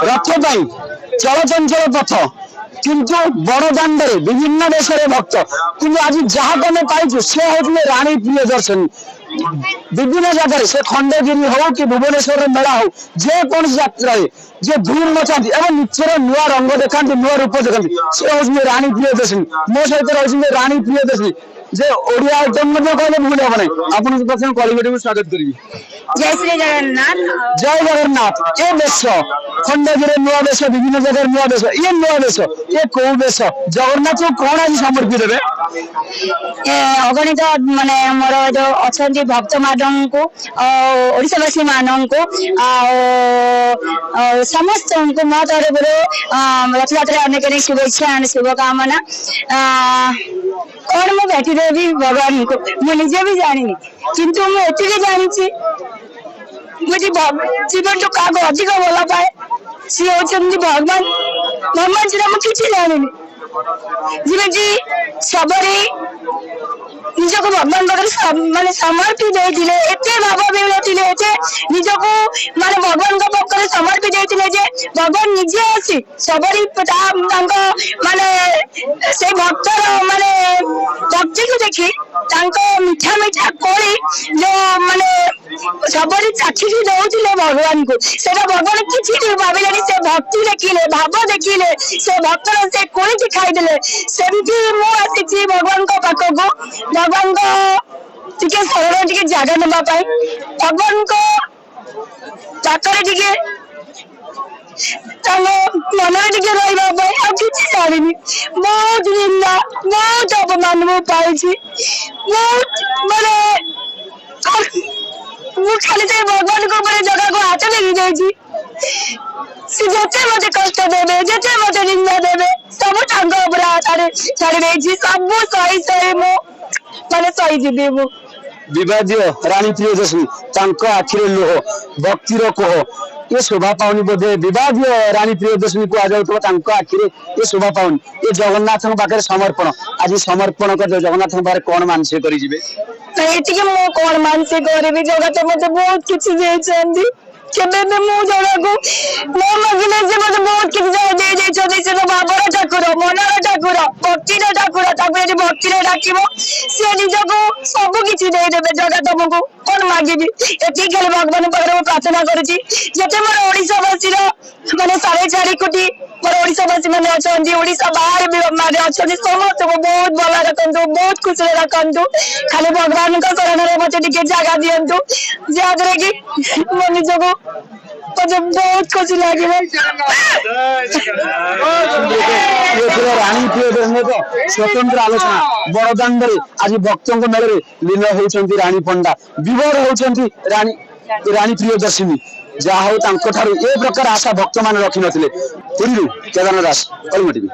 रथ चलचंचल पथ किंतु बड़ दाण्डे विभिन्न देश भक्त किंतु आज जहाँ तुम पाइछु से होते रानी प्रियदर्शनी विभिन्न जगह से खंडगिरी हो कि भुवनेश्वर मेला हो जेको यात्रा जे धूम मचाती एवं निचर नुआ रंग देखा नुआ रूप देखा से हूँ रानी प्रियदर्शनी मो सहित रही रानी प्रियदर्शनी जे ओडिया आइटम कहले भूल हम ना आपन प्रथम कलिगटी स्वागत करी। जय श्री जगन्नाथ। जय जगन्नाथ। ये देश खंडगिरी नुआ देश विभिन्न जगह नुआ देश ये नुआ देश ये कौ देश जगन्नाथ को कौन आज समर्पित देवे अगणित माने मोर जो अच्छा भक्त मान को ओडिशावासी मान को समस्त को मो तरफ रथयात्रा अनेक अनेक शुभेच्छा शुभकामना। कौन मुझे भेटिदेवी भगवान को मुझे भी जानी किंतु मुझे जानी मुझे जीवन जो क्या अधिक भल पाए सी होती भगवान भगवान से मुझे जानी जी सबरी निजक भगवान माने समर्पित होते भाव मिलते निजक माने भगवान पक्ष समर्पित होते भगवान निजे आसी सबरी माने से भक्तर माने भक्ति को देखी मीठा मीठा कोली जो माने सबरी चाखिकी दौले भगवान को से भगवान किसी भाविले से भक्ति देखिले भाव देखिले से भक्तर से कोली खाईदे सेमती मुझे भगवान पाखक भगवान टे शरण टे जगह नापी भगवान पाखरे टे मन टे रहा जानी बहुत निंदा बहुत अपमान मुझे बहुत माने खाली भगवान को जगह को हाथ लगी जाए जिते मत कष्ट देवे जिते मत निंदा देवे सब छाड़ी सब सही सही माने सही जीवी मु विवादीय रानी प्रियदर्शनी आखिरे लुह भक्तिर कोह ये शोभा पाऊनी बोधे विवादीय रानी प्रियदर्शनी को आज आखिरे ये शोभा पाऊनी ये जगन्नाथ पाखे समर्पण आज समर्पण कर जगन्नाथ पाखे कौन मानसिक करी कौन मानसिक करी जगत मत बहुत किसी केबे मु जगह को मो मगिले से मत बहुत किसी दे बाबर ठाकुर मनर ठाकुर भक्तिर ठाकुर भक्ति डाकिबो से निजको सब किछि दे देबे जगत तुमको कौन मागिबी एति खाली भगवान पाखरे प्रार्थना करूची जते मोर ओडिशावासी माने 4.5 कोटी मोर ओडिशावासी माने अछंती ओडिशा बाहर भी माने अछंती समस्त को बहुत भल रखंतु बहुत खुशी रखंतु खाली भगवान का शरण रे मते टिके जगह दियंतु जादरे कि मो निजको मुझे बहुत खुशी लगी रानी प्रियदर्शनी तो स्वतंत्र आलोचना बड़दाण्ड आज भक्तों मेल लीन होती रानी पंडा विवर होती रानी प्रियदर्शनी जहा हो ए प्रकार आशा भक्त मान रखी नथिले। पुरी केदारनाथ दास कलिंग टीवी।